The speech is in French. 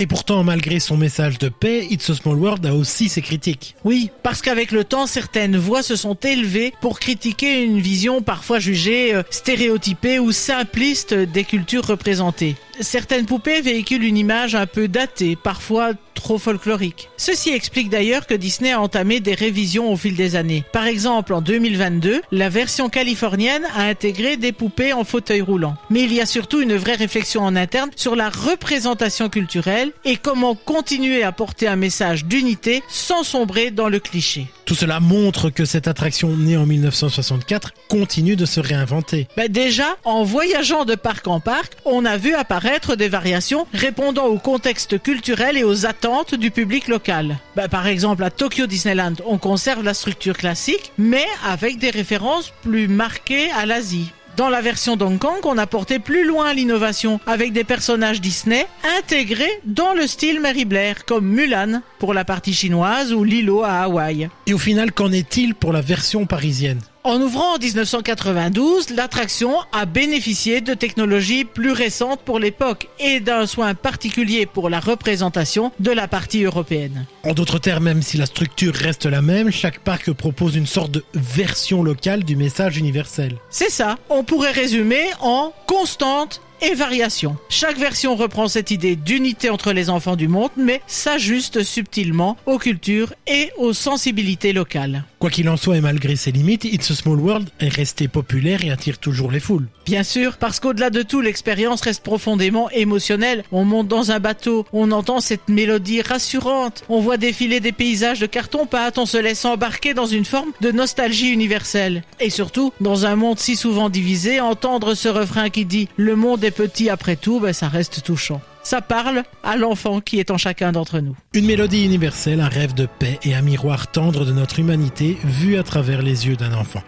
Et pourtant, malgré son message de paix, It's a Small World a aussi ses critiques. Oui, parce qu'avec le temps, certaines voix se sont élevées pour critiquer une vision parfois jugée stéréotypée ou simpliste des cultures représentées. Certaines poupées véhiculent une image un peu datée, parfois trop folklorique. Ceci explique d'ailleurs que Disney a entamé des révisions au fil des années. Par exemple, en 2022, la version californienne a intégré des poupées en fauteuil roulant. Mais il y a surtout une vraie réflexion en interne sur la représentation culturelle et comment continuer à porter un message d'unité sans sombrer dans le cliché. Tout cela montre que cette attraction née en 1964 continue de se réinventer. Déjà, en voyageant de parc en parc, on a vu apparaître des variations répondant au contexte culturel et aux attentes du public local. Par exemple, à Tokyo Disneyland, on conserve la structure classique, mais avec des références plus marquées à l'Asie. Dans la version d'Hong Kong, on a porté plus loin l'innovation avec des personnages Disney intégrés dans le style Mary Blair, comme Mulan pour la partie chinoise ou Lilo à Hawaï. Et au final, qu'en est-il pour la version parisienne ? En ouvrant en 1992, l'attraction a bénéficié de technologies plus récentes pour l'époque et d'un soin particulier pour la représentation de la partie européenne. En d'autres termes, même si la structure reste la même, chaque parc propose une sorte de version locale du message universel. C'est ça, on pourrait résumer en constante et variation. Chaque version reprend cette idée d'unité entre les enfants du monde, mais s'ajuste subtilement aux cultures et aux sensibilités locales. Quoi qu'il en soit et malgré ses limites, It's a Small World est resté populaire et attire toujours les foules. Bien sûr, parce qu'au-delà de tout, l'expérience reste profondément émotionnelle. On monte dans un bateau, on entend cette mélodie rassurante, on voit défiler des paysages de carton-pâte, on se laisse embarquer dans une forme de nostalgie universelle. Et surtout, dans un monde si souvent divisé, entendre ce refrain qui dit « Le monde est petit après tout », ça reste touchant. Ça parle à l'enfant qui est en chacun d'entre nous. Une mélodie universelle, un rêve de paix et un miroir tendre de notre humanité vu à travers les yeux d'un enfant.